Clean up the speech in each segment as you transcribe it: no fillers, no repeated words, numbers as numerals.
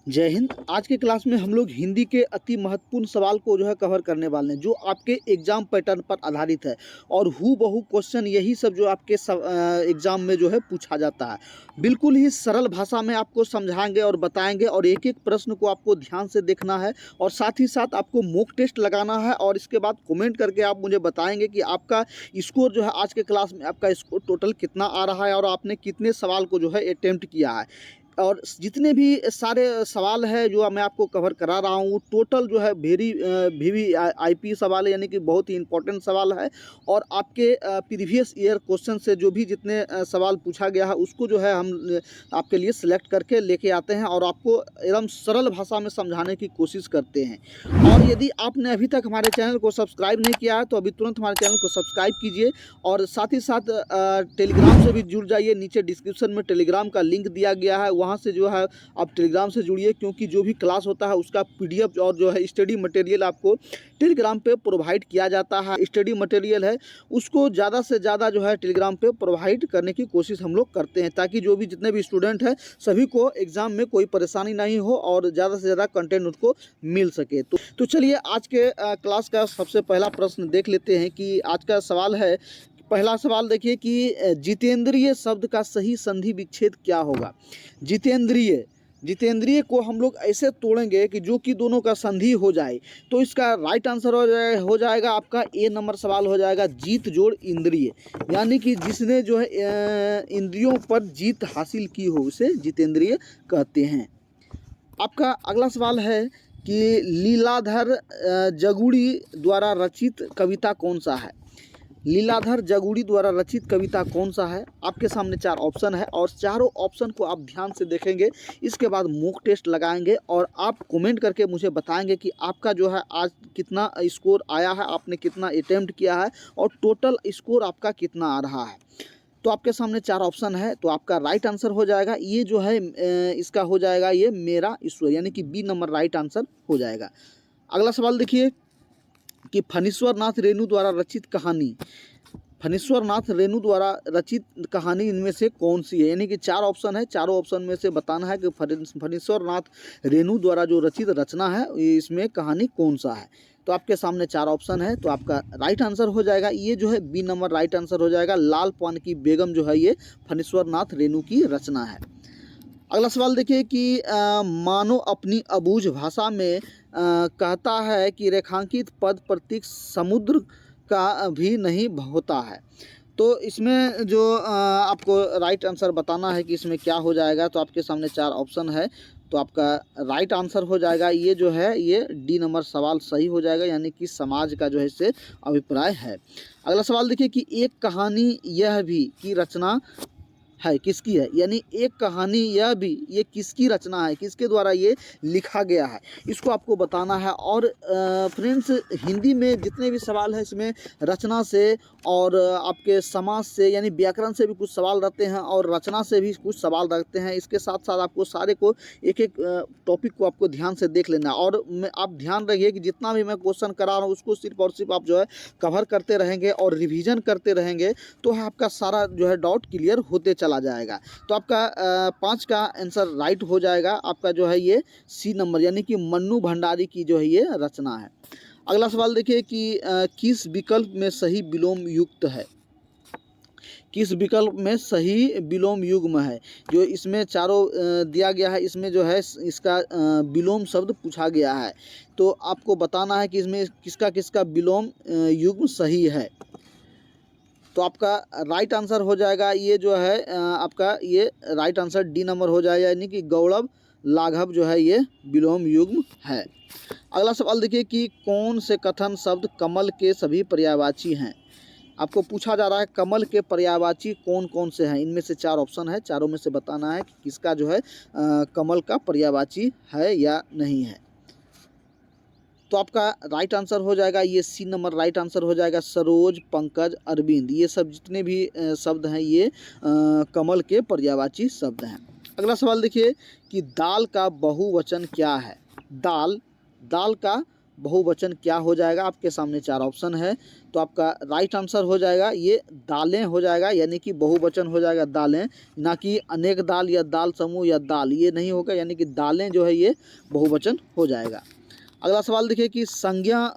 जय हिंद। आज के क्लास में हम लोग हिंदी के अति महत्वपूर्ण सवाल को कवर करने वाले हैं, जो आपके एग्जाम पैटर्न पर आधारित है और हू बहू क्वेश्चन यही सब जो आपके एग्जाम में पूछा जाता है। बिल्कुल ही सरल भाषा में आपको समझाएंगे और बताएंगे और एक एक प्रश्न को आपको ध्यान से देखना है और साथ ही साथ आपको मॉक टेस्ट लगाना है और इसके बाद कमेंट करके आप मुझे बताएंगे कि आपका स्कोर आज के क्लास में आपका स्कोर टोटल कितना आ रहा है और आपने कितने सवाल को अटेम्प्ट किया है। और जितने भी सारे सवाल है जो मैं आपको कवर करा रहा हूँ, टोटल VVIP सवाल है, यानी कि बहुत ही इंपॉर्टेंट सवाल है। और आपके प्रीवियस ईयर क्वेश्चन से जो भी जितने सवाल पूछा गया है उसको हम आपके लिए सिलेक्ट करके लेके आते हैं और आपको एकदम सरल भाषा में समझाने की कोशिश करते हैं। और यदि आपने अभी तक हमारे चैनल को सब्सक्राइब नहीं किया है तो अभी तुरंत हमारे चैनल को सब्सक्राइब कीजिए और साथ ही साथ टेलीग्राम से भी जुड़ जाइए। नीचे डिस्क्रिप्शन में टेलीग्राम का लिंक दिया गया है, वहाँ से आप टेलीग्राम से जुड़िए, क्योंकि जो भी क्लास होता है उसका PDF और स्टडी मटेरियल आपको टेलीग्राम पे प्रोवाइड किया जाता है। स्टडी मटेरियल है उसको ज़्यादा से ज़्यादा टेलीग्राम पे प्रोवाइड करने की कोशिश हम लोग करते हैं, ताकि जो भी जितने भी स्टूडेंट हैं सभी को एग्ज़ाम में कोई परेशानी नहीं हो और ज़्यादा से ज़्यादा कंटेंट उनको मिल सके। तो चलिए आज के क्लास का सबसे पहला प्रश्न देख लेते हैं कि आज का सवाल है। पहला सवाल देखिए कि जितेंद्रिय शब्द का सही संधि विच्छेद क्या होगा। जितेंद्रिय को हम लोग ऐसे तोड़ेंगे कि जो कि दोनों का संधि हो जाए, तो इसका राइट आंसर हो जाएगा आपका ए नंबर सवाल हो जाएगा, जीत जोड़ इंद्रिय, यानी कि जिसने इंद्रियों पर जीत हासिल की हो उसे जितेंद्रिय कहते हैं। आपका अगला सवाल है कि लीलाधर जगुड़ी द्वारा रचित कविता कौन सा है। लीलाधर जगुड़ी द्वारा रचित कविता कौन सा है। आपके सामने 4 ऑप्शन है और चारों ऑप्शन को आप ध्यान से देखेंगे, इसके बाद मॉक टेस्ट लगाएंगे और आप कमेंट करके मुझे बताएंगे कि आपका आज कितना स्कोर आया है, आपने कितना अटेम्प्ट किया है और टोटल स्कोर आपका कितना आ रहा है। तो आपके सामने 4 ऑप्शन है, तो आपका राइट आंसर हो जाएगा ये इसका हो जाएगा ये मेरा ईश्वर, यानी कि बी नंबर राइट आंसर हो जाएगा। अगला सवाल देखिए कि फणीश्वर नाथ रेणु द्वारा रचित कहानी, फणीश्वर नाथ रेणु द्वारा रचित कहानी इनमें से कौन सी है। यानी कि 4 ऑप्शन है, चारों ऑप्शन में से बताना है कि फणीश्वर नाथ रेणु द्वारा जो रचित रचना है इसमें कहानी कौन सा है। तो आपके सामने 4 ऑप्शन है, तो आपका राइट आंसर हो जाएगा ये बी नंबर राइट आंसर हो जाएगा। लाल पान की बेगम ये फणीश्वर नाथ रेणु की रचना है। अगला सवाल देखिए कि मानो अपनी अबूझ भाषा में कहता है कि रेखांकित पद प्रतीक समुद्र का भी नहीं होता है। तो इसमें आपको राइट आंसर बताना है कि इसमें क्या हो जाएगा। तो आपके सामने 4 ऑप्शन है, तो आपका राइट आंसर हो जाएगा ये डी नंबर सवाल सही हो जाएगा, यानी कि समाज का इससे अभिप्राय है। अगला सवाल देखिए कि एक कहानी यह भी की रचना है किसकी है। यानी एक कहानी यह भी ये किसकी रचना है, किसके द्वारा ये लिखा गया है, इसको आपको बताना है। और फ्रेंड्स, हिंदी में जितने भी सवाल हैं इसमें रचना से और आपके समास से यानी व्याकरण से भी कुछ सवाल रहते हैं और रचना से भी कुछ सवाल रहते हैं। इसके साथ साथ आपको सारे को एक एक टॉपिक को आपको ध्यान से देख लेना। और आप ध्यान रखिए कि जितना भी मैं क्वेश्चन करा रहा हूँ उसको सिर्फ और सिर्फ आप कवर करते रहेंगे और रिविज़न करते रहेंगे, तो आपका सारा डाउट क्लियर होते चला जाएगा। तो आपका 5 का आंसर राइट हो जाएगा। आपका ये सी नंबर, यानी कि मन्नू भंडारी की ये रचना है। अगला सवाल देखिए कि किस विकल्प में सही विलोम युक्त है, किस विकल्प में सही विलोम युग्म है। जो इसमें चारों दिया गया है, इसमें इसका विलोम शब्द पूछा गया है, तो आपको बताना है कि इसमें किसका किसका विलोम युग्म सही है। तो आपका राइट आंसर हो जाएगा ये आपका ये राइट आंसर डी नंबर हो जाएगा, यानी कि गौरव लाघव ये विलोम युग्म है। अगला सवाल देखिए कि कौन से कथन शब्द कमल के सभी पर्यायवाची हैं। आपको पूछा जा रहा है कमल के पर्यायवाची कौन कौन से हैं। इनमें से 4 ऑप्शन है, चारों में से बताना है कि किसका कमल का पर्यायवाची है या नहीं है। तो आपका राइट आंसर हो जाएगा ये सी नंबर राइट आंसर हो जाएगा, सरोज, पंकज, अरविंद, ये सब जितने भी शब्द हैं ये कमल के पर्यायवाची शब्द हैं। अगला सवाल देखिए कि दाल का बहुवचन क्या है। दाल का बहुवचन क्या हो जाएगा, आपके सामने 4 ऑप्शन है। तो आपका राइट आंसर हो जाएगा ये दालें हो जाएगा, यानी कि बहुवचन हो जाएगा दालें, ना कि अनेक दाल या दाल समूह या दाल, ये नहीं होगा, यानी कि दालें जो है ये बहुवचन हो जाएगा। अगला सवाल देखिए कि संज्ञा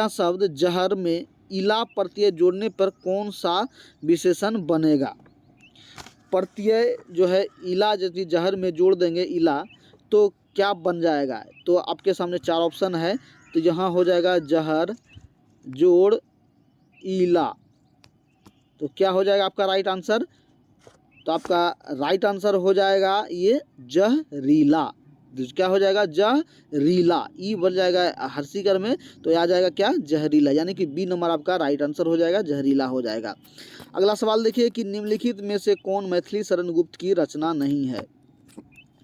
शब्द जहर में इला प्रत्यय जोड़ने पर कौन सा विशेषण बनेगा। प्रत्यय जो है इला, यदि जहर में जोड़ देंगे इला तो क्या बन जाएगा। तो आपके सामने 4 ऑप्शन है। तो यहाँ हो जाएगा जहर जोड़ इला, तो क्या हो जाएगा आपका राइट आंसर। तो आपका राइट आंसर हो जाएगा ये जहरीला। क्या हो जाएगा जहरीला, ई बन जाएगा हर्षिकर में, तो आ जाएगा क्या जहरीला, यानी कि बी नंबर आपका राइट आंसर हो जाएगा, जहरीला हो जाएगा। अगला सवाल देखिए कि निम्नलिखित में से कौन मैथिली शरण गुप्त की रचना नहीं है।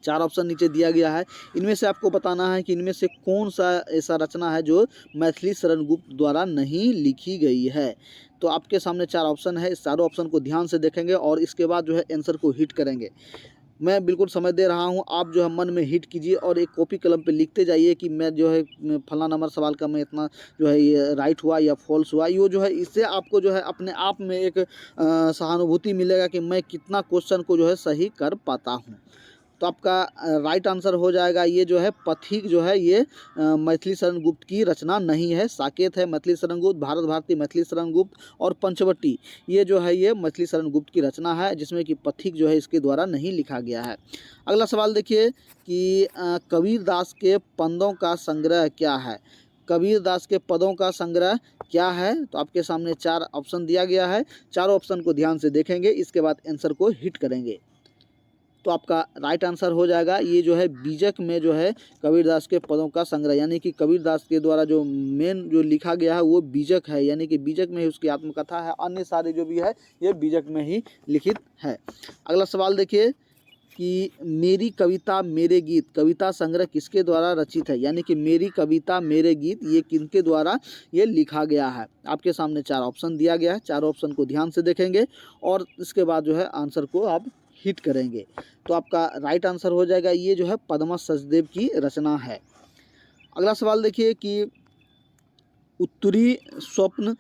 4 ऑप्शन नीचे दिया गया है, इनमें से आपको बताना है कि इनमें से कौन सा ऐसा रचना है जो मैथिली शरण गुप्त द्वारा नहीं लिखी गई है। तो आपके सामने 4 ऑप्शन है, इस चारों ऑप्शन को ध्यान से देखेंगे और इसके बाद जो है आंसर को हिट करेंगे। मैं बिल्कुल समय दे रहा हूं, आप जो है मन में हिट कीजिए और एक कॉपी कलम पे लिखते जाइए कि मैं जो है फला नंबर सवाल का मैं इतना जो है ये राइट हुआ या फॉल्स हुआ। ये जो है इससे आपको जो है अपने आप में एक सहानुभूति मिलेगा कि मैं कितना क्वेश्चन को जो है सही कर पाता हूँ। तो आपका राइट आंसर हो जाएगा ये जो है पथिक जो है ये मैथिली शरण गुप्त की रचना नहीं है। साकेत है मैथिली शरण गुप्त, भारत भारती मैथिली शरण गुप्त और पंचवटी ये जो है ये मैथिली शरण गुप्त की रचना है, जिसमें कि पथिक जो है इसके द्वारा नहीं लिखा गया है। अगला सवाल देखिए कि कबीर दास के पदों का संग्रह क्या है। कबीर दास के पदों का संग्रह क्या है। तो आपके सामने 4 ऑप्शन दिया गया है, चारों ऑप्शन को ध्यान से देखेंगे, इसके बाद आंसर को हिट करेंगे। तो आपका राइट आंसर हो जाएगा ये जो है बीजक में जो है कबीरदास के पदों का संग्रह, यानी कि कबीरदास के द्वारा जो मेन जो लिखा गया है वो बीजक है, यानी कि बीजक में ही उसकी आत्मकथा है, अन्य सारे जो भी है ये बीजक में ही लिखित है। अगला सवाल देखिए कि मेरी कविता मेरे गीत कविता संग्रह किसके द्वारा रचित है, यानी कि मेरी कविता मेरे गीत ये किनके द्वारा ये लिखा गया है। आपके सामने 4 ऑप्शन दिया गया है, चारों ऑप्शन को ध्यान से देखेंगे और इसके बाद जो है आंसर को आप हिट करेंगे। तो आपका राइट आंसर हो जाएगा ये जो है पद्मा सचदेव की रचना है। अगला सवाल देखिए कि उत्तरी स्वप्न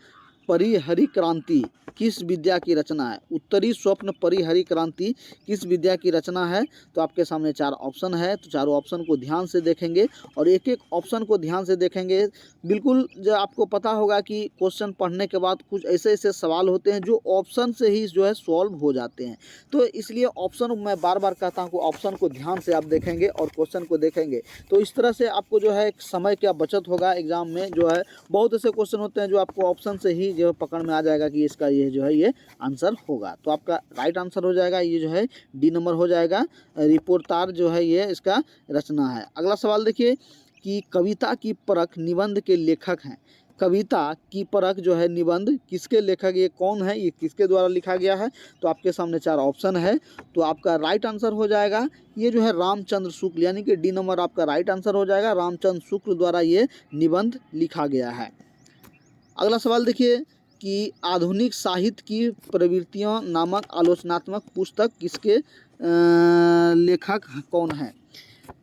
परिहरि क्रांति किस विद्या की रचना है। उत्तरी स्वप्न परिहरि क्रांति किस विद्या की रचना है। तो आपके सामने 4 ऑप्शन है, तो चारों ऑप्शन को ध्यान से देखेंगे और एक एक ऑप्शन को ध्यान से देखेंगे। बिल्कुल जो आपको पता होगा कि क्वेश्चन पढ़ने के बाद कुछ ऐसे ऐसे सवाल होते हैं जो ऑप्शन से ही जो है सॉल्व हो जाते हैं, तो इसलिए ऑप्शन मैं बार बार कहता हूँ कि ऑप्शन को ध्यान से आप देखेंगे और क्वेश्चन को देखेंगे, तो इस तरह से आपको जो है एक समय का बचत होगा। एग्जाम में जो है बहुत ऐसे क्वेश्चन होते हैं जो आपको ऑप्शन से ही जो पकड़ में आ जाएगा कि इसका ये जो है ये आंसर होगा। तो आपका राइट आंसर हो जाएगा ये जो है डी नंबर हो जाएगा, रिपोर्टार जो है ये इसका रचना है। अगला सवाल देखिए कि कविता की परख निबंध के लेखक हैं। कविता की परख जो है निबंध किसके लेखक, ये कौन है, ये किसके द्वारा लिखा गया है। तो आपके सामने 4 ऑप्शन है, तो आपका राइट आंसर हो जाएगा ये जो है रामचंद्र शुक्ल, यानी कि डी नंबर आपका राइट आंसर हो जाएगा, रामचंद्र शुक्ल द्वारा ये निबंध लिखा गया है। अगला सवाल देखिए कि आधुनिक साहित्य की प्रवृत्तियों नामक आलोचनात्मक पुस्तक किसके लेखक कौन है।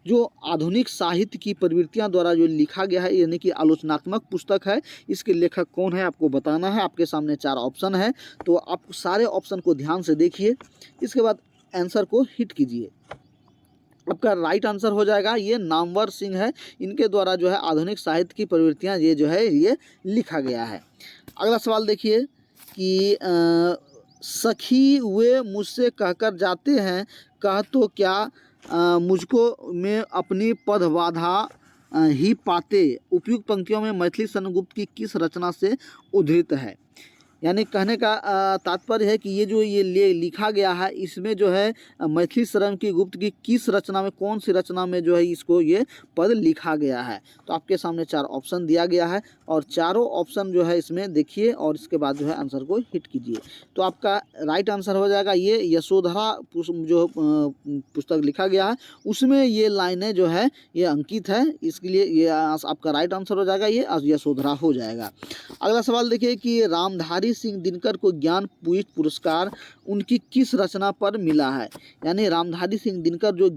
जो आधुनिक साहित्य की प्रवृत्तियां द्वारा जो लिखा गया है यानी कि आलोचनात्मक पुस्तक है, इसके लेखक कौन है आपको बताना है। आपके सामने 4 ऑप्शन है, तो आप सारे ऑप्शन को ध्यान से देखिए, इसके बाद आंसर को हिट कीजिए। आपका राइट आंसर हो जाएगा ये नामवर सिंह है, इनके द्वारा जो है आधुनिक साहित्य की प्रवृत्तियां ये जो है ये लिखा गया है। अगला सवाल देखिए कि सखी वे मुझसे कहकर जाते हैं, कह तो क्या मुझको में अपनी पद बाधा ही पाते। उपयुक्त पंक्तियों में मैथिली शरण गुप्त की किस रचना से उद्धृत है। यानी कहने का तात्पर्य है कि ये जो ये लिखा गया है इसमें जो है मैथिली शरण की गुप्त की किस रचना में, कौन सी रचना में जो है इसको ये पद लिखा गया है। तो आपके सामने 4 ऑप्शन दिया गया है और चारों ऑप्शन जो है इसमें देखिए और इसके बाद जो है आंसर को हिट कीजिए। तो आपका राइट आंसर हो जाएगा ये यशोधरा जो पुस्तक लिखा गया है उसमें ये लाइनें जो है ये अंकित है, इसके लिए ये आपका राइट आंसर हो जाएगा, ये यशोधरा हो जाएगा। अगला सवाल देखिए कि रामधारी रामधारी सिंह दिनकर को ज्ञानपीठ पुरस्कार उनकी किस रचना पर मिला है। यानी रामधारी सिंह दिनकर जो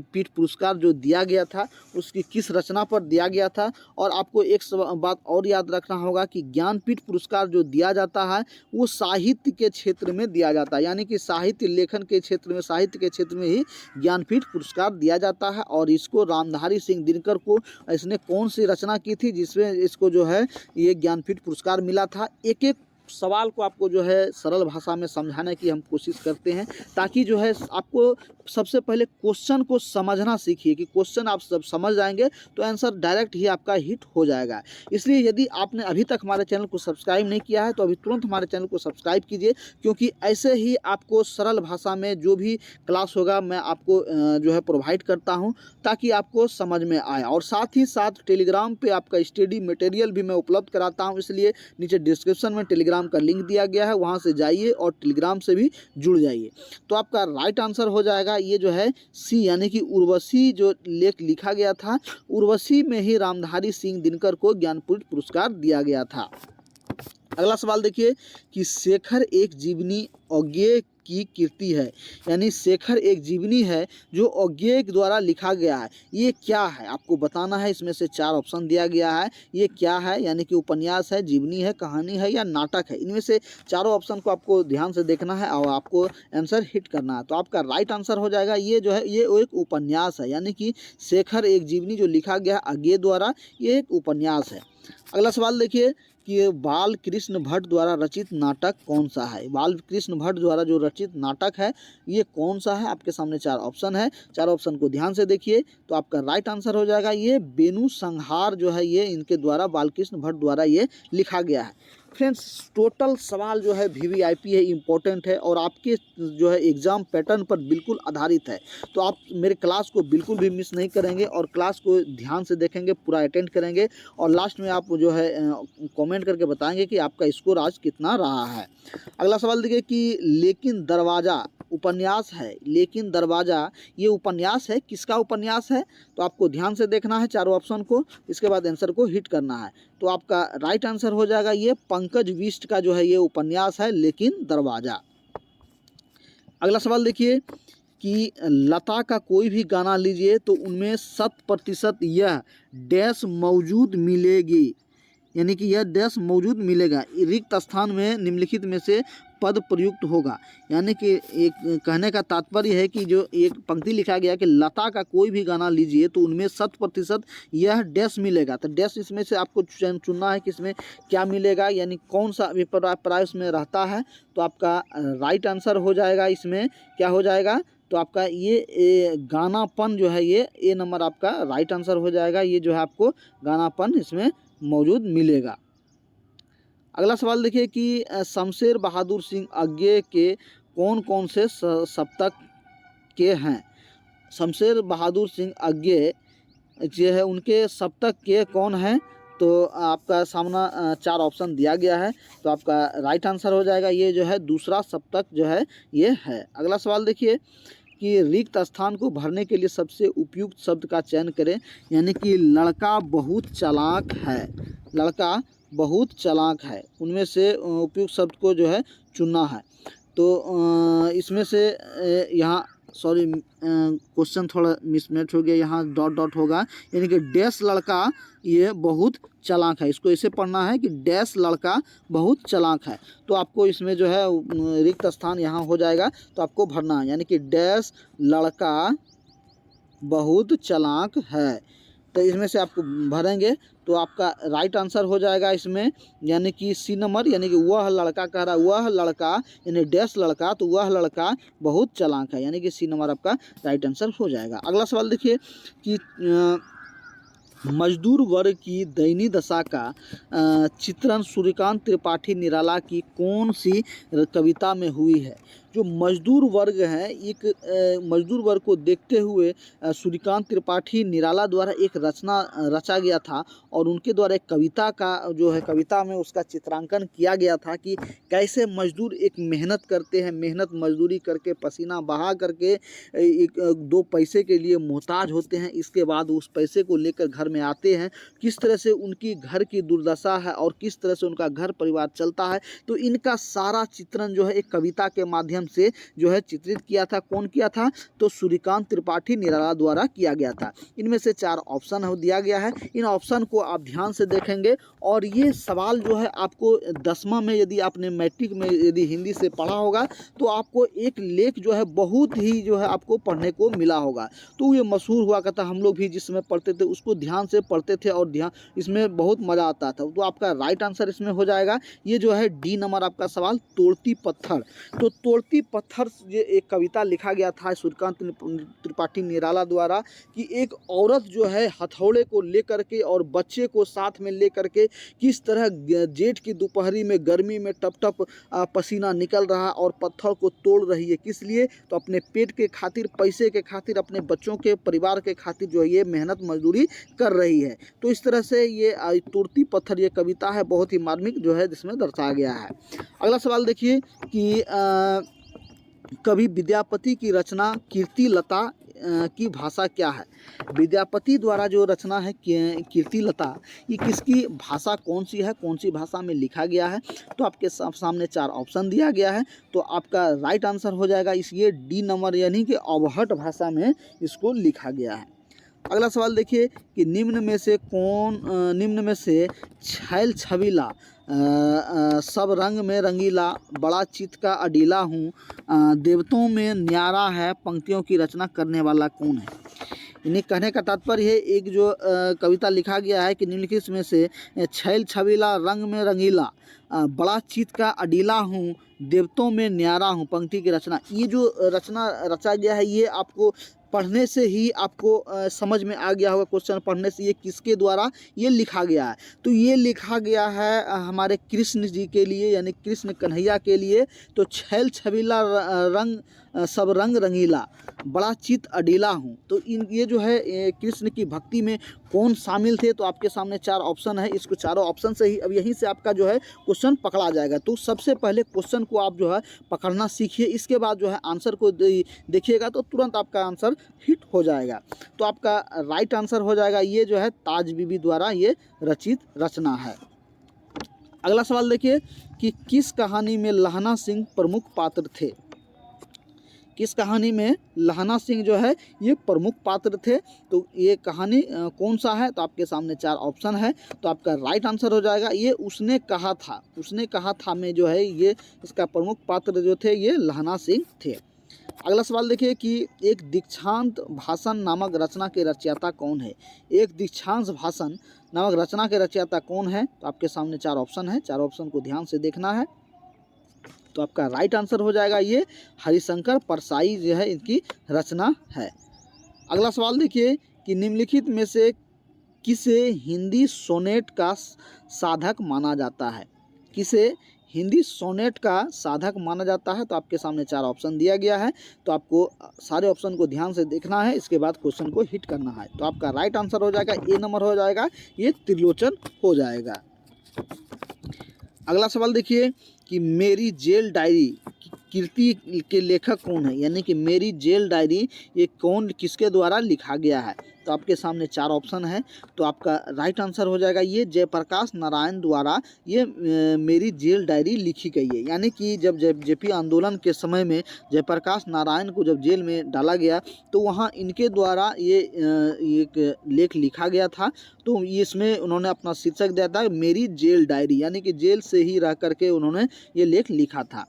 पीठ पुरस्कार जो दिया गया था उसकी किस रचना पर दिया गया था। और आपको एक बात और याद रखना होगा कि ज्ञानपीठ पुरस्कार जो दिया जाता है वो साहित्य के क्षेत्र में दिया जाता है, यानी कि साहित्य लेखन के क्षेत्र में, साहित्य के क्षेत्र में ही ज्ञानपीठ पुरस्कार दिया जाता है। और इसको रामधारी सिंह दिनकर को इसने कौन सी रचना की थी जिसमें इसको जो है ये ज्ञानपीठ पुरस्कार मिला था। एक एक सवाल को आपको जो है सरल भाषा में समझाने की हम कोशिश करते हैं, ताकि जो है आपको सबसे पहले क्वेश्चन को समझना सीखिए कि क्वेश्चन आप सब समझ जाएंगे तो आंसर डायरेक्ट ही आपका हिट हो जाएगा। इसलिए यदि आपने अभी तक हमारे चैनल को सब्सक्राइब नहीं किया है तो अभी तुरंत हमारे चैनल को सब्सक्राइब कीजिए, क्योंकि ऐसे ही आपको सरल भाषा में जो भी क्लास होगा मैं आपको जो है प्रोवाइड करता हूँ ताकि आपको समझ में आए। और साथ ही साथ टेलीग्राम पर आपका स्टडी मटेरियल भी मैं उपलब्ध कराता हूँ, इसलिए नीचे डिस्क्रिप्शन में टेलीग्राम का लिंक दिया गया है, वहां से जाइए और टेलीग्राम से भी जुड़ जाइए। तो आपका राइट आंसर हो जाएगा ये जो है सी, यानी कि उर्वशी जो लेख लिखा गया था, उर्वशी में ही रामधारी सिंह दिनकर को ज्ञानपीठ पुरस्कार दिया गया था। अगला सवाल देखिए कि शेखर एक जीवनी अज्ञेय की कीर्ति है, यानी शेखर एक जीवनी है जो अज्ञेय द्वारा लिखा गया है, ये क्या है आपको बताना है। इसमें से 4 ऑप्शन दिया गया है, ये क्या है, यानी कि उपन्यास है, जीवनी है, कहानी है या नाटक है। इनमें से चारों ऑप्शन को आपको ध्यान से देखना है और आपको आंसर हिट करना है। तो आपका राइट आंसर हो जाएगा ये जो है ये एक उपन्यास है, यानी कि शेखर एक जीवनी जो लिखा गया अज्ञेय द्वारा, ये एक उपन्यास है। अगला सवाल देखिए कि बाल कृष्ण भट्ट द्वारा रचित नाटक कौन सा है। बाल कृष्ण भट्ट द्वारा जो रचित नाटक है ये कौन सा है। आपके सामने 4 ऑप्शन है, 4 ऑप्शन को ध्यान से देखिए। तो आपका राइट आंसर हो जाएगा ये बेनु संहार जो है ये इनके द्वारा बालकृष्ण भट्ट द्वारा ये लिखा गया है। फ्रेंड्स टोटल सवाल जो है वीवीआईपी है, इम्पोर्टेंट है और आपके जो है एग्ज़ाम पैटर्न पर बिल्कुल आधारित है। तो आप मेरे क्लास को बिल्कुल भी मिस नहीं करेंगे और क्लास को ध्यान से देखेंगे, पूरा अटेंड करेंगे और लास्ट में आप जो है कमेंट करके बताएंगे कि आपका स्कोर आज कितना रहा है। अगला सवाल देखिए कि लेकिन दरवाज़ा उपन्यास है, लेकिन दरवाज़ा ये उपन्यास है, किसका उपन्यास है। तो आपको ध्यान से देखना है चारों ऑप्शन को, इसके बाद आंसर को हिट करना है। तो आपका राइट आंसर हो जाएगा ये पंकज बिष्ट का जो है ये उपन्यास है लेकिन दरवाज़ा। अगला सवाल देखिए कि लता का कोई भी गाना लीजिए तो उनमें 100% यह डैश मौजूद मिलेगी, यानी कि यह डैश मौजूद मिलेगा। रिक्त स्थान में निम्नलिखित में से पद प्रयुक्त होगा, यानी कि एक कहने का तात्पर्य है कि जो एक पंक्ति लिखा गया कि लता का कोई भी गाना लीजिए तो उनमें 100% यह डैश मिलेगा। तो डैश इसमें से आपको चुनना है कि इसमें क्या मिलेगा, यानी कौन सा अभिप्राय उसमें रहता है। तो आपका राइट आंसर हो जाएगा इसमें क्या हो जाएगा। तो आपका ये गानापन जो है ये ए नंबर आपका राइट आंसर हो जाएगा। ये जो है आपको गानापन इसमें मौजूद मिलेगा। अगला सवाल देखिए कि शमशेर बहादुर सिंह अज्ञेय के कौन कौन से सप्तक के हैं। शमशेर बहादुर सिंह अज्ञेय जो है उनके सप्तक के कौन हैं। तो आपका सामना 4 ऑप्शन दिया गया है। तो आपका राइट आंसर हो जाएगा ये जो है दूसरा सप्तक जो है ये है। अगला सवाल देखिए कि रिक्त स्थान को भरने के लिए सबसे उपयुक्त शब्द का चयन करें, यानी कि लड़का बहुत चालाक है, लड़का बहुत चालाक है, उनमें से उपयुक्त शब्द को जो है चुनना है। तो इसमें से यहाँ सॉरी क्वेश्चन थोड़ा मिसमैच हो गया, यहाँ डॉट डॉट होगा, यानी कि डैश लड़का ये बहुत चालाक है, इसको ऐसे पढ़ना है कि डैश लड़का बहुत चालाक है। तो आपको इसमें जो है रिक्त स्थान यहाँ हो जाएगा तो आपको भरना है, यानी कि डैश लड़का बहुत चालाक है। तो इसमें से आपको भरेंगे तो आपका राइट आंसर हो जाएगा इसमें, यानी कि सी नंबर, यानी कि वह लड़का कह रहा है, वह लड़का यानी डैश लड़का, तो वह लड़का बहुत चालाक है, यानी कि सी नंबर आपका राइट आंसर हो जाएगा। अगला सवाल देखिए कि मजदूर वर्ग की दयनीय दशा का चित्रण सूर्यकांत त्रिपाठी निराला की कौन सी कविता में हुई है। जो मजदूर वर्ग हैं, एक मजदूर वर्ग को देखते हुए सूर्यकांत त्रिपाठी निराला द्वारा एक रचना रचा गया था और उनके द्वारा एक कविता का जो है, कविता में उसका चित्रांकन किया गया था कि कैसे मजदूर एक मेहनत करते हैं, मेहनत मजदूरी करके पसीना बहा करके एक दो पैसे के लिए मोहताज होते हैं, इसके बाद उस पैसे को लेकर घर में आते हैं, किस तरह से उनकी घर की दुर्दशा है और किस तरह से उनका घर परिवार चलता है। तो इनका सारा चित्रण जो है एक कविता के माध्यम से जो है चित्रित किया था। कौन किया था? तो सूर्यकांत त्रिपाठी निराला द्वारा किया गया था। इनमें से 4 ऑप्शन दिया गया है, इन ऑप्शन को आप ध्यान से देखेंगे और ये सवाल जो है आपको 10वां में यदि आपने मैट्रिक में यदि हिंदी से पढ़ा होगा तो आपको एक लेख जो है बहुत ही जो है आपको पढ़ने को मिला होगा। तो ये मशहूर हुआ करता, हम लोग भी जिस समय पढ़ते थे उसको ध्यान से पढ़ते थे और ध्यान इसमें बहुत मज़ा आता था। तो आपका राइट आंसर इसमें हो जाएगा ये जो है डी नंबर आपका सवाल, तोड़ती पत्थर। तो तोड़ती पत्थर ये एक कविता लिखा गया था सूर्यकांत त्रिपाठी निराला द्वारा कि एक औरत जो है हथौड़े को लेकर के और बच्चे को साथ में लेकर के किस तरह जेठ की दोपहरी में गर्मी में टप टप पसीना निकल रहा और पत्थर को तोड़ रही है। किस लिए? तो अपने पेट के खातिर, पैसे के खातिर, अपने बच्चों के परिवार के खातिर जो है ये मेहनत मजदूरी कर रही है। तो इस तरह से ये तोड़ती पत्थर ये कविता है बहुत ही मार्मिक जो है जिसमें दर्शाया गया है। अगला सवाल देखिए कि कवि विद्यापति की रचना कीर्तिलता की भाषा क्या है? विद्यापति द्वारा जो रचना है कीर्तिलता, ये किसकी भाषा कौन सी है, कौन सी भाषा में लिखा गया है? तो आपके सामने 4 ऑप्शन दिया गया है। तो आपका राइट आंसर हो जाएगा इस ये डी नंबर, यानी कि अवहट भाषा में इसको लिखा गया है। अगला सवाल देखिए कि निम्न में से छैल छबीला सब रंग में रंगीला, बड़ा चित्त का अडीला हूँ, देवताओं में न्यारा है, पंक्तियों की रचना करने वाला कौन है? इन्हें कहने का तात्पर्य है एक जो कविता लिखा गया है कि निम्नलिखित में से छैल छबीला, रंग में रंगीला, बड़ा चित्त का अडीला हूँ, देवताओं में न्यारा हूँ, पंक्ति की रचना, ये जो रचना रचा गया है ये आपको पढ़ने से ही आपको समझ में आ गया होगा। क्वेश्चन पढ़ने से ये किसके द्वारा ये लिखा गया है? तो ये लिखा गया है हमारे कृष्ण जी के लिए, यानी कृष्ण कन्हैया के लिए। तो छैल छबीला रंग सब रंग रंगीला, बड़ा चित्त अडीला हूँ, तो ये जो है कृष्ण की भक्ति में कौन शामिल थे? तो आपके सामने 4 ऑप्शन है, इसको चारों ऑप्शन से ही अब यहीं से आपका जो है क्वेश्चन पकड़ा जाएगा। तो सबसे पहले क्वेश्चन को आप जो है पकड़ना सीखिए, इसके बाद जो है आंसर को देखिएगा तो तुरंत आपका आंसर हिट हो जाएगा। तो आपका राइट आंसर हो जाएगा ये जो है ताज बीबी द्वारा ये रचित रचना है। अगला सवाल देखिए कि किस कहानी में लहना सिंह प्रमुख पात्र थे? किस कहानी में लहना सिंह जो है ये प्रमुख पात्र थे? तो ये कहानी कौन सा है? तो आपके सामने 4 ऑप्शन है। तो आपका राइट आंसर हो जाएगा ये उसने कहा था। उसने कहा था में जो है ये इसका प्रमुख पात्र जो थे ये लहना सिंह थे। अगला सवाल देखिए कि एक दीक्षांत भाषण नामक रचना के रचयिता कौन है? एक दीक्षांत भाषण नामक रचना के रचयिता कौन है? तो आपके सामने 4 ऑप्शन है, 4 ऑप्शन को ध्यान से देखना है। तो आपका राइट आंसर हो जाएगा ये हरिशंकर परसाई जो है इनकी रचना है। अगला सवाल देखिए कि निम्नलिखित में से किसे हिंदी सोनेट का साधक माना जाता है? किसे हिंदी सोनेट का साधक माना जाता है? तो आपके सामने 4 ऑप्शन दिया गया है। तो आपको सारे ऑप्शन को ध्यान से देखना है, इसके बाद क्वेश्चन को हिट करना है। तो आपका राइट आंसर हो जाएगा ए नंबर हो जाएगा, ये त्रिलोचन हो जाएगा। अगला सवाल देखिए कि मेरी जेल डायरी कीर्ति के लेखक कौन है? यानी कि मेरी जेल डायरी ये कौन किसके द्वारा लिखा गया है? तो आपके सामने 4 ऑप्शन है। तो आपका राइट आंसर हो जाएगा ये जयप्रकाश नारायण द्वारा ये मेरी जेल डायरी लिखी गई है। यानी कि जब जेपी आंदोलन के समय में जयप्रकाश नारायण को जब जेल में डाला गया तो वहाँ इनके द्वारा ये एक लेख लिखा गया था। तो इसमें उन्होंने अपना शीर्षक दिया था मेरी जेल डायरी, यानी कि जेल से ही रह करके उन्होंने ये लेख लिखा था।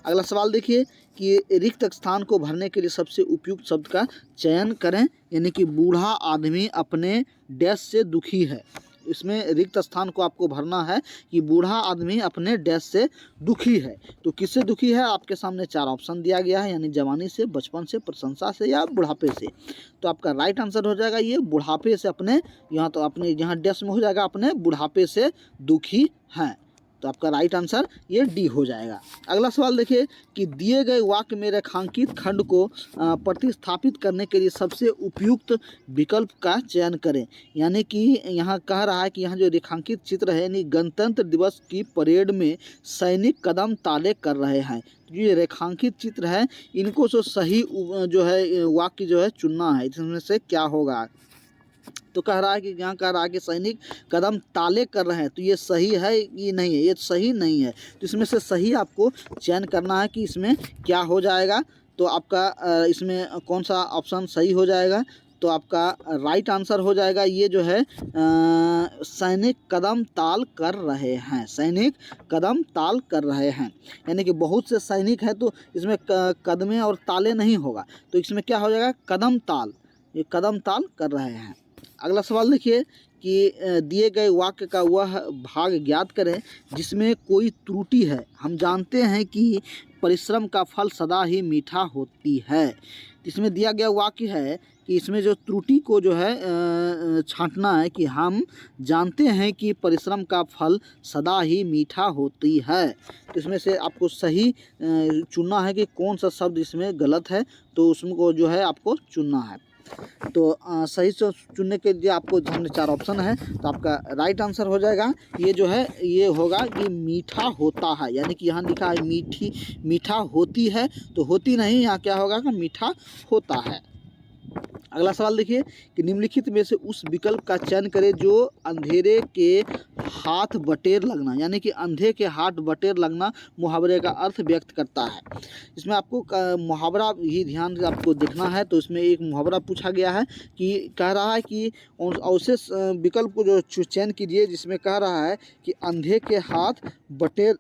अगला सवाल देखिए कि रिक्त स्थान को भरने के लिए सबसे उपयुक्त शब्द का चयन करें। यानी कि बूढ़ा आदमी अपने डैश से दुखी है। इसमें रिक्त स्थान को आपको भरना है कि बूढ़ा आदमी अपने डैश से दुखी है। तो किससे दुखी है? आपके सामने 4 ऑप्शन दिया गया है, यानी जवानी से, बचपन से, प्रशंसा से या बुढ़ापे से। तो आपका राइट आंसर हो जाएगा ये बुढ़ापे से अपने, यहाँ तो अपने यहाँ डैश में हो जाएगा अपने बुढ़ापे से दुखी हैं। तो आपका राइट आंसर ये डी हो जाएगा। अगला सवाल देखिए कि दिए गए वाक्य में रेखांकित खंड को प्रतिस्थापित करने के लिए सबसे उपयुक्त विकल्प का चयन करें। यानी कि यहाँ कह रहा है कि यहाँ जो रेखांकित चित्र है यानी गणतंत्र दिवस की परेड में सैनिक कदम ताले कर रहे हैं। ये रेखांकित चित्र है, इनको जो सही जो है वाक्य जो है चुनना है, इसमें से क्या होगा। तो कह रहा है कि यहाँ कह रहा है कि सैनिक कदम ताले कर रहे हैं, तो ये सही है ये नहीं है, ये सही नहीं है। तो इसमें से सही आपको चयन करना है कि इसमें क्या हो जाएगा। तो आपका इसमें कौन सा ऑप्शन सही हो जाएगा। तो आपका राइट आंसर हो जाएगा ये जो है सैनिक कदम ताल कर रहे हैं, सैनिक कदम ताल कर रहे हैं। यानी कि बहुत से सैनिक हैं तो इसमें कदमे और ताले नहीं होगा, तो इसमें क्या हो जाएगा कदम ताल, ये कदम ताल कर रहे हैं। अगला सवाल देखिए कि दिए गए वाक्य का वह भाग ज्ञात करें जिसमें कोई त्रुटि है। हम जानते हैं कि परिश्रम का फल सदा ही मीठा होती है। इसमें दिया गया वाक्य है कि इसमें जो त्रुटि को जो है छांटना है कि हम जानते हैं कि परिश्रम का फल सदा ही मीठा होती है। तो इसमें से आपको सही चुनना है कि कौन सा शब्द इसमें गलत है, तो उसको जो है आपको चुनना है। तो सही से चुनने के लिए आपको सामने 4 ऑप्शन है, तो आपका राइट आंसर हो जाएगा ये जो है ये होगा कि मीठा होता है। यानी कि यहाँ लिखा है मीठा होती है, तो होती नहीं, यहाँ क्या होगा कि मीठा होता है। अगला सवाल देखिए कि निम्नलिखित में से उस विकल्प का चयन करें जो अंधेरे के हाथ बटेर लगना, यानी कि अंधे के हाथ बटेर लगना मुहावरे का अर्थ व्यक्त करता है। इसमें आपको मुहावरा ही ध्यान से आपको देखना है। तो इसमें एक मुहावरा पूछा गया है कि कह रहा है कि ऐसे विकल्प को जो चयन कीजिए जिसमें कह रहा है कि अंधे के हाथ बटेर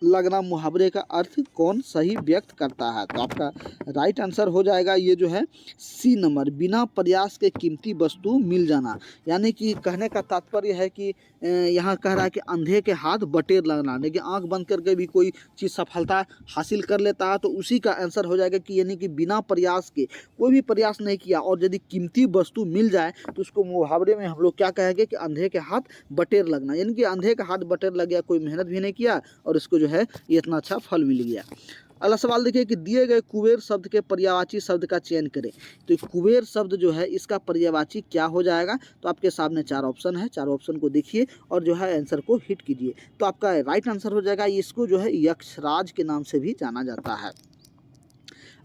लगना मुहावरे का अर्थ कौन सही व्यक्त करता है। तो आपका राइट आंसर हो जाएगा ये जो है सी नंबर, बिना प्रयास के कीमती वस्तु मिल जाना। यानी कि कहने का तात्पर्य है कि यहाँ कह रहा है कि अंधे के हाथ बटेर लगना, लेकिन आंख बंद करके भी कोई चीज़ सफलता हासिल कर लेता है, तो उसी का आंसर हो जाएगा कि यानी कि बिना प्रयास के, कोई भी प्रयास नहीं किया और यदि कीमती वस्तु मिल जाए तो उसको मुहावरे में हम लोग क्या कहेंगे कि अंधे के हाथ बटेर लगना। यानी कि अंधे का हाथ बटेर लग गया, कोई मेहनत भी नहीं किया और इसको जो है ये इतना अच्छा फल मिल गया। अगला सवाल देखिए कि दिए गए कुबेर शब्द के पर्यायवाची शब्द का चयन करें। तो कुबेर शब्द जो है इसका पर्यायवाची क्या हो जाएगा। तो आपके सामने 4 ऑप्शन है, 4 ऑप्शन को देखिए और जो है आंसर को हिट कीजिए। तो आपका राइट आंसर हो जाएगा, इसको जो है यक्षराज के नाम से भी जाना जाता है।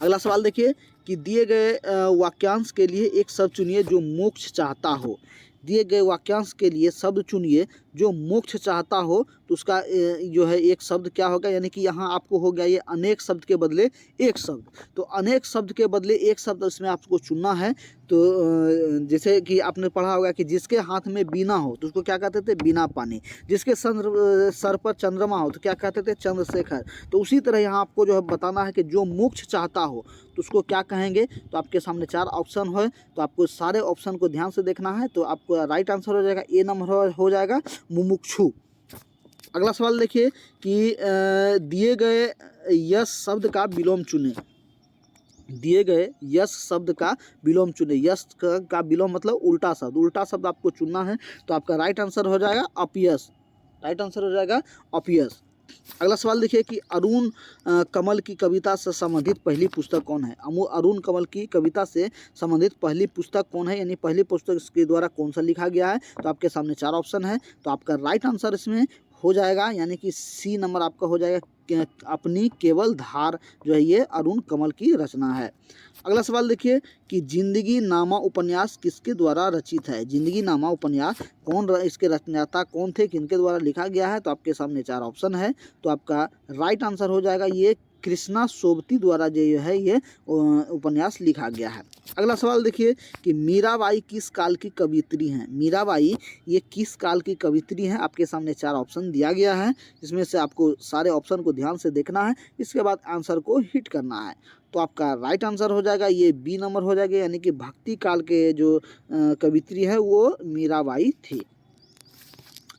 अगला सवाल देखिए कि दिए गए वाक्यांश के लिए एक शब्द चुनिए जो मोक्ष चाहता हो। दिए गए वाक्यांश के लिए शब्द चुनिए जो मोक्ष चाहता हो, तो उसका जो है एक शब्द क्या होगा। यानी कि यहाँ आपको हो गया ये अनेक शब्द के बदले एक शब्द, तो अनेक शब्द के बदले एक शब्द इसमें आपको चुनना है। तो जैसे कि आपने पढ़ा होगा कि जिसके हाथ में बीना हो तो उसको क्या कहते थे, बीना पानी। जिसके सर पर चंद्रमा हो तो क्या कहते थे, चंद्रशेखर। तो उसी तरह यहाँ आपको जो है बताना है कि जो मोक्ष चाहता हो तो उसको क्या कहेंगे। तो आपके सामने 4 ऑप्शन है, तो आपको सारे ऑप्शन को ध्यान से देखना है। तो आपको राइट आंसर हो जाएगा ए नंबर हो जाएगा मुमुक्षु। अगला सवाल देखिए कि दिए गए यश शब्द का विलोम चुने। दिए गए यश शब्द का विलोम चुने। यश का विलोम मतलब उल्टा शब्द, उल्टा शब्द आपको चुनना है। तो आपका राइट आंसर हो जाएगा अपयश, राइट आंसर हो जाएगा अपयश। अगला सवाल देखिए कि अरुण कमल की कविता से संबंधित पहली पुस्तक कौन है। अरुण कमल की कविता से संबंधित पहली पुस्तक कौन है, यानी पहली पुस्तक इसके द्वारा कौन सा लिखा गया है। तो आपके सामने 4 ऑप्शन है, तो आपका राइट आंसर इसमें हो जाएगा यानी कि सी नंबर आपका हो जाएगा अपनी केवल धार जो है ये अरुण कमल की रचना है। अगला सवाल देखिए कि जिंदगी नामा उपन्यास किसके द्वारा रचित है। जिंदगी नामा उपन्यास इसके रचनाता कौन थे, किनके द्वारा लिखा गया है। तो आपके सामने 4 ऑप्शन है, तो आपका राइट आंसर हो जाएगा ये कृष्णा सोबती द्वारा जो है ये उपन्यास लिखा गया है। अगला सवाल देखिए कि मीराबाई किस काल की कवियत्री हैं। मीराबाई ये किस काल की कवियत्री हैं। आपके सामने 4 ऑप्शन दिया गया है, इसमें से आपको सारे ऑप्शन को ध्यान से देखना है, इसके बाद आंसर को हिट करना है। तो आपका राइट आंसर हो जाएगा ये बी नंबर हो जाएगा, यानी कि भक्ति काल के जो कवियत्री है वो मीराबाई थी।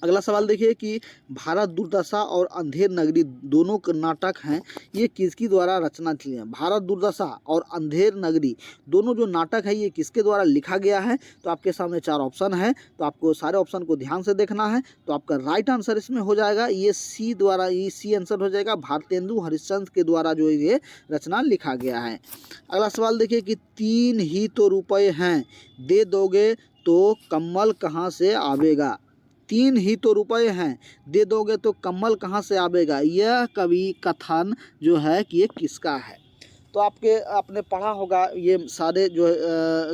अगला सवाल देखिए कि भारत दुर्दशा और अंधेर नगरी दोनों नाटक हैं, ये किसकी द्वारा रचना की है। भारत दुर्दशा और अंधेर नगरी दोनों जो नाटक है ये किसके द्वारा लिखा गया है। तो आपके सामने 4 ऑप्शन है, तो आपको सारे ऑप्शन को ध्यान से देखना है। तो आपका राइट आंसर इसमें हो जाएगा ये सी द्वारा, ये सी आंसर हो जाएगा, भारतेंदु हरिश्चंद्र के द्वारा जो ये रचना लिखा गया है। अगला सवाल देखिए कि 3 ही तो रुपये हैं, दे दोगे तो कम्बल कहाँ से आवेगा। 3 ही तो रुपये हैं, दे दोगे तो कम्बल कहाँ से आवेगा। यह कवि कथन जो है कि ये किसका है। तो आपने पढ़ा होगा ये सारे जो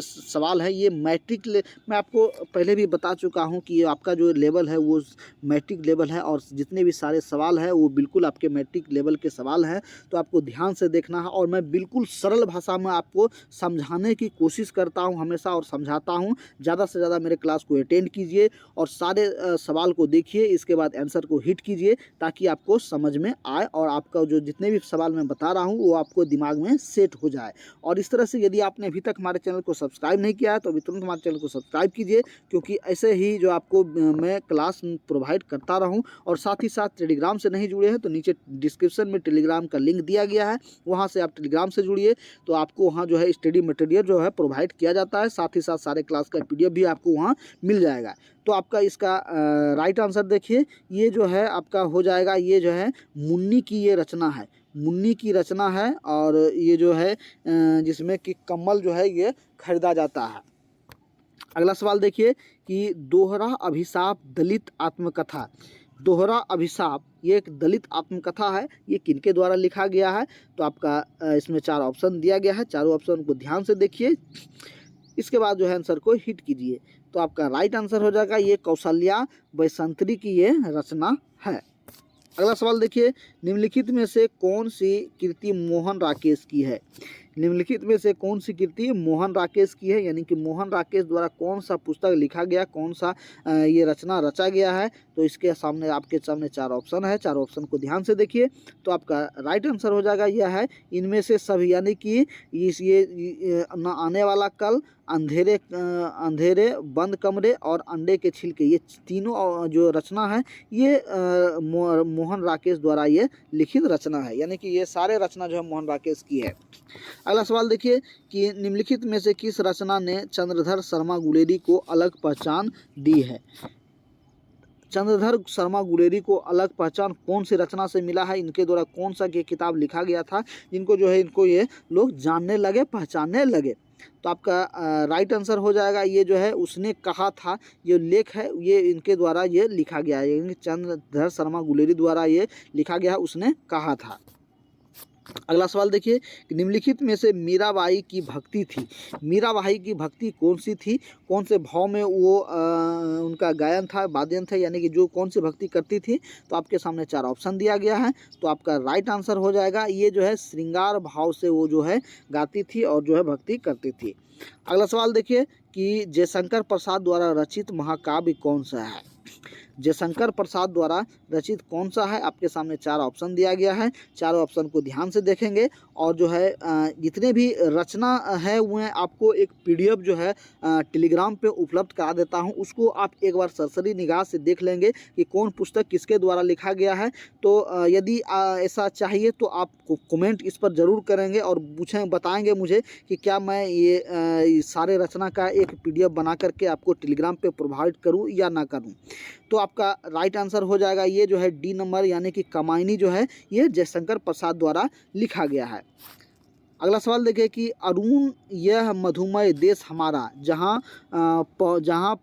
सवाल है ये मैट्रिक मैं आपको पहले भी बता चुका हूँ कि आपका जो लेवल है वो मैट्रिक लेवल है, और जितने भी सारे सवाल है वो बिल्कुल आपके मैट्रिक लेवल के सवाल हैं। तो आपको ध्यान से देखना है, और मैं बिल्कुल सरल भाषा में आपको समझाने की कोशिश करता हूँ हमेशा, और समझाता हूँ। ज़्यादा से ज़्यादा मेरे क्लास को अटेंड कीजिए और सारे सवाल को देखिए, इसके बाद आंसर को हिट कीजिए ताकि आपको समझ में आए, और आपका जो जितने भी सवाल मैं बता रहा हूँ वो आपको दिमाग में सेट हो जाए। और इस तरह से यदि आपने अभी तक हमारे चैनल को सब्सक्राइब नहीं किया है तो अभी तुरंत हमारे चैनल को सब्सक्राइब कीजिए, क्योंकि ऐसे ही जो आपको मैं क्लास प्रोवाइड करता रहूं। और साथ ही साथ टेलीग्राम से नहीं जुड़े हैं तो नीचे डिस्क्रिप्शन में टेलीग्राम का लिंक दिया गया है, वहां से आप टेलीग्राम से जुड़िए, तो आपको वहां जो है स्टडी मटेरियल जो है प्रोवाइड किया जाता है। साथ ही साथ सारे क्लास का PDF भी आपको वहाँ मिल जाएगा। तो आपका इसका राइट आंसर देखिए, ये जो है आपका हो जाएगा, ये जो है मुन्नी की ये रचना है, मुन्नी की रचना है, और ये जो है जिसमें कि कम्बल जो है ये खरीदा जाता है। अगला सवाल देखिए कि दोहरा अभिशाप दलित आत्मकथा, दोहरा अभिशाप ये एक दलित आत्मकथा है, ये किनके द्वारा लिखा गया है। तो आपका इसमें 4 ऑप्शन दिया गया है, चारों ऑप्शन को ध्यान से देखिए, इसके बाद जो है आंसर को हिट कीजिए। तो आपका राइट आंसर हो जाएगा ये कौशल्या वैसंतरी की ये रचना है। अगला सवाल देखिए, निम्नलिखित में से कौन सी कृति मोहन राकेश की है। निम्नलिखित में से कौन सी कृति मोहन राकेश की है, यानी कि मोहन राकेश द्वारा कौन सा पुस्तक लिखा गया, कौन सा ये रचना रचा गया है। तो इसके सामने आपके सामने 4 ऑप्शन है, 4 ऑप्शन को ध्यान से देखिए। तो आपका राइट आंसर हो जाएगा यह है इनमें से सभी, यानी कि ये न आने वाला कल, अंधेरे, बंद कमरे और अंडे के छिलके, ये तीनों जो रचना है ये मोहन राकेश द्वारा ये लिखित रचना है, यानी कि ये सारे रचना जो है मोहन राकेश की है। अगला सवाल देखिए कि निम्नलिखित में से किस रचना ने चंद्रधर शर्मा गुलेरी को अलग पहचान दी है। चंद्रधर शर्मा गुलेरी को अलग पहचान कौन सी रचना से मिला है, इनके द्वारा कौन सा ये किताब लिखा गया था जिनको जो है इनको ये लोग जानने लगे, पहचानने लगे। तो आपका राइट आंसर हो जाएगा ये जो है उसने कहा था, ये लेख है ये इनके द्वारा ये लिखा गया है, चंद्रधर शर्मा गुलेरी द्वारा ये लिखा गया है, उसने कहा था। अगला सवाल देखिए, निम्नलिखित में से मीराबाई की भक्ति थी, मीराबाई की भक्ति कौन सी थी, कौन से भाव में वो उनका गायन था, वादन था, यानी कि जो कौन सी भक्ति करती थी। तो आपके सामने 4 ऑप्शन दिया गया है। तो आपका राइट आंसर हो जाएगा ये जो है श्रृंगार भाव से वो जो है गाती थी और जो है भक्ति करती थी। अगला सवाल देखिए कि जयशंकर प्रसाद द्वारा रचित महाकाव्य कौन सा है। जयशंकर प्रसाद द्वारा रचित कौन सा है, आपके सामने 4 ऑप्शन दिया गया है, चारों ऑप्शन को ध्यान से देखेंगे। और जो है जितने भी रचना है वह आपको एक PDF जो है टेलीग्राम पे उपलब्ध करा देता हूं, उसको आप एक बार सरसरी निगाह से देख लेंगे कि कौन पुस्तक किसके द्वारा लिखा गया है। तो यदि ऐसा चाहिए तो आप कमेंट इस पर ज़रूर करेंगे और बताएंगे मुझे कि क्या मैं ये सारे रचना का एक PDF बना करके आपको टेलीग्राम पे प्रोवाइड करूं या ना करूं। तो आपका राइट आंसर हो जाएगा ये जो है D नंबर, यानी कि कामायनी जो है ये जयशंकर प्रसाद द्वारा लिखा गया है। अगला सवाल देखिए कि अरुण यह मधुमय देश हमारा, जहाँ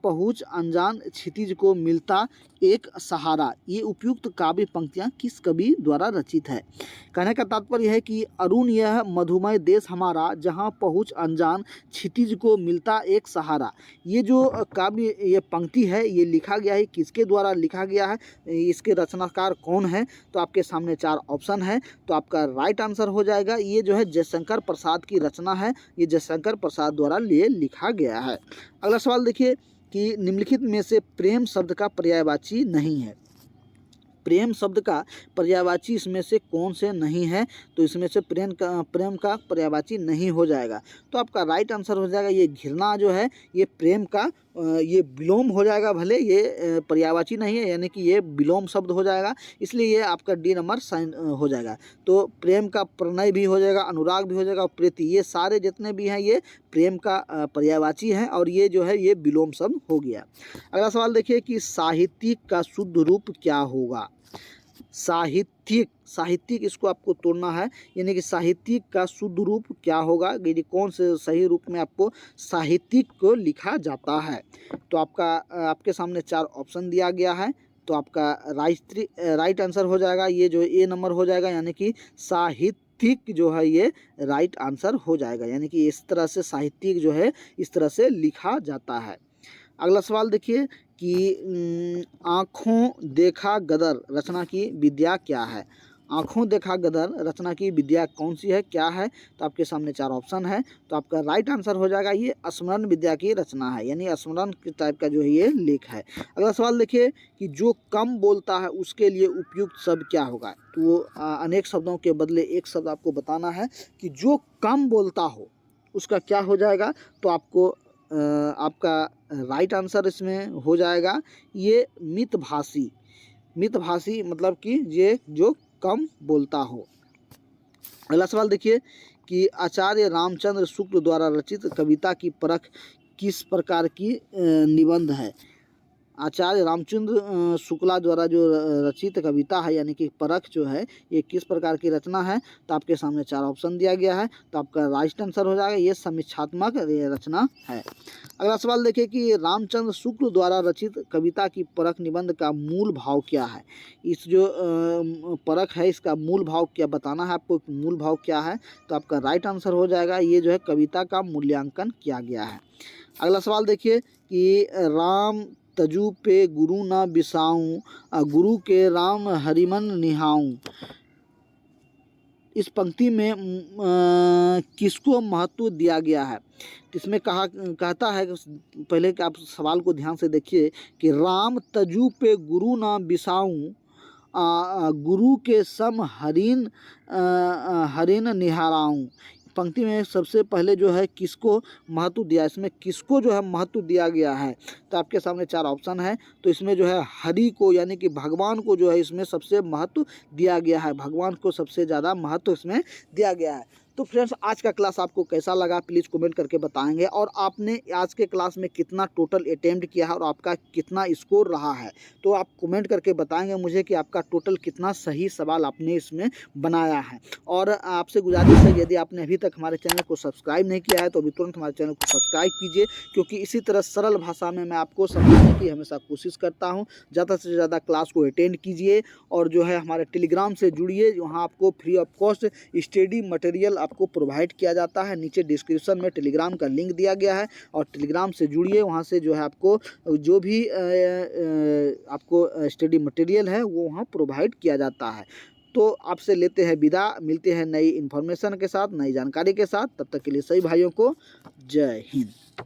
पहुँच अनजान क्षितिज को मिलता एक सहारा, ये उपयुक्त काव्य पंक्तियाँ किस कवि द्वारा रचित है। कहने का तात्पर्य है कि अरुण यह मधुमय देश हमारा, जहाँ पहुँच अनजान क्षितिज को मिलता एक सहारा, ये जो काव्य ये पंक्ति है ये लिखा गया है, किसके द्वारा लिखा गया है, इसके रचनाकार कौन है। तो आपके सामने 4 ऑप्शन है। तो आपका राइट आंसर हो जाएगा ये जो है जयशंकर प्रसाद की रचना है, ये जयशंकर प्रसाद द्वारा ये लिखा गया है। अगला सवाल देखिए कि निम्नलिखित में से प्रेम शब्द का पर्यायवाची नहीं है। प्रेम शब्द का पर्यायवाची इसमें से कौन से नहीं है? तो इसमें से प्रेम का पर्यायवाची नहीं हो जाएगा। तो आपका राइट आंसर हो जाएगा ये घृणा जो है ये प्रेम का ये विलोम हो जाएगा, भले ये पर्यायवाची नहीं है, यानी कि ये विलोम शब्द हो जाएगा, इसलिए ये आपका डी नंबर साइन हो जाएगा। तो प्रेम का प्रणय भी हो जाएगा, अनुराग भी हो जाएगा और प्रीति, ये सारे जितने भी हैं ये प्रेम का पर्यायवाची हैं और ये जो है ये विलोम शब्द हो गया। अगला सवाल देखिए कि साहित्यिक का शुद्ध रूप क्या होगा? साहित्यिक इसको आपको तोड़ना है, यानी कि साहित्यिक का शुद्ध रूप क्या होगा, यानी कौन से सही रूप में आपको साहित्यिक को लिखा जाता है? तो आपके सामने 4 ऑप्शन दिया गया है। तो आपका राइट आंसर हो जाएगा ये जो ए नंबर हो जाएगा, यानी कि साहित्यिक जो है ये राइट आंसर हो जाएगा, यानी कि इस तरह से साहित्यिक जो है इस तरह से लिखा जाता है। अगला सवाल देखिए कि आँखों देखा गदर रचना की विद्या क्या है? आँखों देखा गदर रचना की विद्या कौन सी है, क्या है? तो आपके सामने 4 ऑप्शन है। तो आपका राइट आंसर हो जाएगा ये स्मरण विद्या की रचना है, यानी स्मरण के टाइप का जो है ये लेख है। अगला सवाल देखिए कि जो कम बोलता है उसके लिए उपयुक्त शब्द क्या होगा? तो अनेक शब्दों के बदले एक शब्द आपको बताना है कि जो कम बोलता हो उसका क्या हो जाएगा। तो आपको आपका राइट आंसर इसमें हो जाएगा ये मितभाषी। मितभाषी मतलब कि ये जो कम बोलता हो। अगला सवाल देखिए कि आचार्य रामचंद्र शुक्ल द्वारा रचित कविता की परख किस प्रकार की निबंध है? आचार्य रामचंद्र शुक्ला द्वारा जो रचित कविता है यानी कि परख जो है ये किस प्रकार की रचना है? तो आपके सामने 4 ऑप्शन दिया गया है। तो आपका राइट आंसर हो जाएगा ये समीक्षात्मक रचना है। अगला सवाल देखिए कि रामचंद्र शुक्ल द्वारा रचित कविता की परख निबंध का मूल भाव क्या है? इस जो परख है इसका मूल भाव क्या बताना है आपको, मूल भाव क्या है? तो आपका राइट आंसर हो जाएगा ये जो है कविता का मूल्यांकन किया गया है। अगला सवाल देखिए कि राम तजु पे गुरु न बिसाऊं गुरु के राम हरिमन निहाऊं, इस पंक्ति में किसको महत्व दिया गया है? इसमें कहता है कि पहले कि आप सवाल को ध्यान से देखिए कि राम तजु पे गुरु न बिसाऊं गुरु के सम हरिन निहाराऊं, पंक्ति में सबसे पहले जो है किसको महत्व दिया, इसमें किसको जो है महत्व दिया गया है? तो आपके सामने 4 ऑप्शन है। तो इसमें जो है हरि को यानी कि भगवान को जो है इसमें सबसे महत्व दिया गया है, भगवान को सबसे ज़्यादा महत्व इसमें दिया गया है। तो फ्रेंड्स आज का क्लास आपको कैसा लगा प्लीज़ कमेंट करके बताएंगे, और आपने आज के क्लास में कितना टोटल अटेम्प्ट किया है और आपका कितना स्कोर रहा है, तो आप कमेंट करके बताएंगे मुझे कि आपका टोटल कितना सही सवाल आपने इसमें बनाया है। और आपसे गुजारिश है यदि आपने अभी तक हमारे चैनल को सब्सक्राइब नहीं किया है तो अभी तुरंत हमारे चैनल को सब्सक्राइब कीजिए, क्योंकि इसी तरह सरल भाषा में मैं आपको समझाने की हमेशा कोशिश करता हूँ। ज़्यादा से ज़्यादा क्लास को अटेंड कीजिए और जो है हमारे टेलीग्राम से जुड़िए, वहाँ आपको free of cost study material आपको प्रोवाइड किया जाता है। नीचे डिस्क्रिप्शन में टेलीग्राम का लिंक दिया गया है और टेलीग्राम से जुड़िए, वहाँ से जो है आपको जो भी आपको स्टडी मटेरियल है वो वहाँ प्रोवाइड किया जाता है। तो आपसे लेते हैं विदा, मिलते हैं नई इन्फॉर्मेशन के साथ, नई जानकारी के साथ। तब तक के लिए सभी भाइयों को जय हिंद।